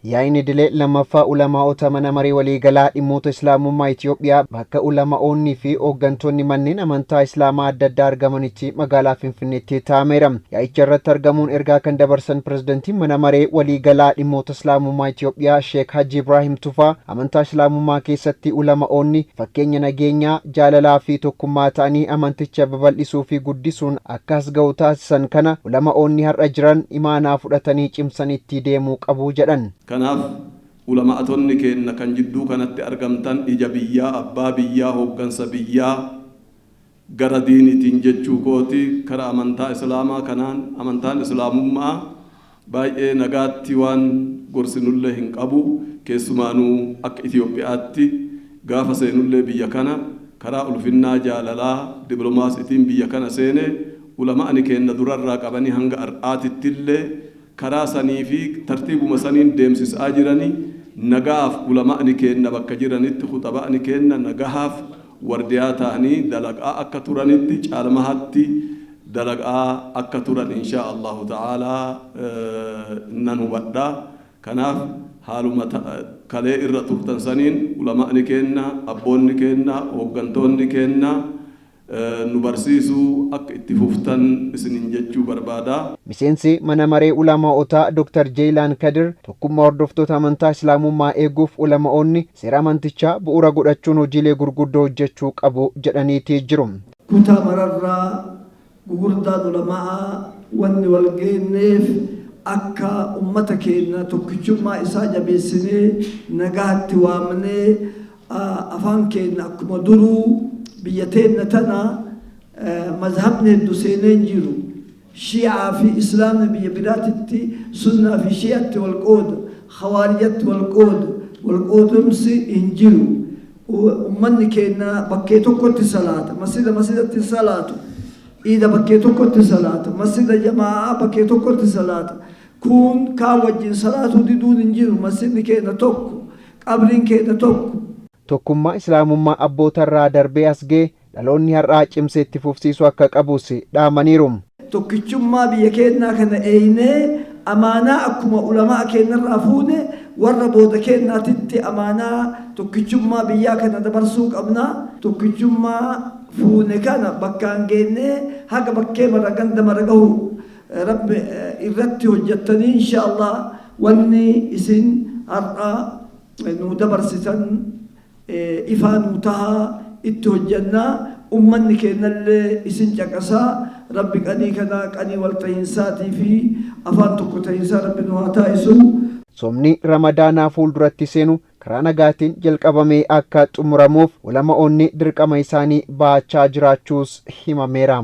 Yaa'in idilee lammaffaa ulamaa'ota mana maree waliigalaa dhimmoota Islaamummaa Itoophiyaa bakka ulamaa'onni fi hooggantoonni manneen amantaa Islaamaa adda addaa argamanitti magaalaa Finfinneetti taa'ameera. Yaa'icha irratti argamuun ergaa kan dabarsan pirezidantiin mana maree waliigalaa dhimmoota Islaamummaa Itoophiyaa Sheek Haji Ibrahim Tufaa amantaa Islaamummaa keessatti ulamaa'onni fakkeenya nageenyaa, jaalalaa fi tokkummaa ta'anii amanticha babal'isuu fi guddisuun akkas ga'u taasisan kana ulamaa'onni har'a jiran imaanaa fudhatanii cimsanitti deemuu qabu jedhan. Kanaaf ulamaa'atonni keenya kan jidduu kanatti argamtan ija biyyaa, abbaa biyyaa, hooggansa biyyaa gara diinitiin jechuu kooti karaa amantaa Islaamaa kanaan amantaan Islaamummaa baay'ee nagaatti waan gorsinullee hin qabu. Keessumaanuu akka Itoophiyaatti gaafa seenullee biyya kana karaa ulfinnaa jaalalaa dipiloomaasiitiin biyya kana seene ulamaa'ani keenya durarraa qabanii hanga har'aatittillee karaa sanii fi tartiibuma saniin deemsisaa jiranii nagaaf ulamaa'ni keenya bakka jiranitti khuxabaa'ni keenya nagahaaf wardiyaa ta'anii dalagaa akka turanitti caalmahatti dalagaa akka turan insha Allahu ta'ala nan hubadha. Kanaaf haaluma kalee irra turtan saniin ulamaa'ni keenya, abboonni keenya, hooggantoonni keenya nu barsiisuu akka itti fuftan isinin jechuu barbaada. Miseensi mana maree ulamaa'otaa Dr. Jeelaan Kadir tokkummaa hordoftoota amantaa Islaamummaa eeguuf ulamaa'onni seera amantichaa bu'uura godhachuun hojiilee gurguddoo hojjechuu qabu jedhaniiti jiru. Kutaa mararraa gurguddaan ulamaa'aa wanni wal geenneef akka ummata keenya tokkichummaa isaa jabeessinee nagaatti waamnee afaan keenya akkuma duruu biyyateena tana mazhabni hedduu seeneen jiru shi'aa fi islaamni biyya biraatitti sunnaa fi shi'aatti wal qooda khawaarijatti wal qoodumsi hin jiru. Ummanni keenya bakkee tokkotti salaata, masjidatti salaatu, iida bakkee tokkotti salaata, masjida jamaa'aa bakkee tokkotti salaata. Kun kaan wajjin salaatuu diduun hin jiru. Masjidni keenya tokko, qabriin keenya tokko. Tokkummaa Islaamummaa abbootarraa darbee as ga'e dhaloonni har'aa cimsee itti fufsiisuu akka qabus dhaamaniiru. Tokkichummaa biyya keenyaa kana eeynee amaanaa akkuma ulamaa keenyarraa fuune warra booda keenyaatitti amaanaa tokkichummaa biyyaa kana dabarsuu qabna. Tokkichummaa fuune kana bakkaan geennee haga bakkee mara ganda mara gahu rabbi irratti hojjettanii insha Allah wanni isin har'a nu dabarsitan ifaan tahaa itti hojjannaa. Ummanni keenyallee isin caqasaa. Rabbi qanii kana qanii wal ta'iinsaatii fi afaan tokko ta'iinsaa rabbi nu haa taasisu. Soomni Ramadaanaa fuulduratti seenu karaa nagaatiin jalqabamee akka xumuramuuf ulamaa'onni dirqama isaanii baachaa jiraachuus himameera.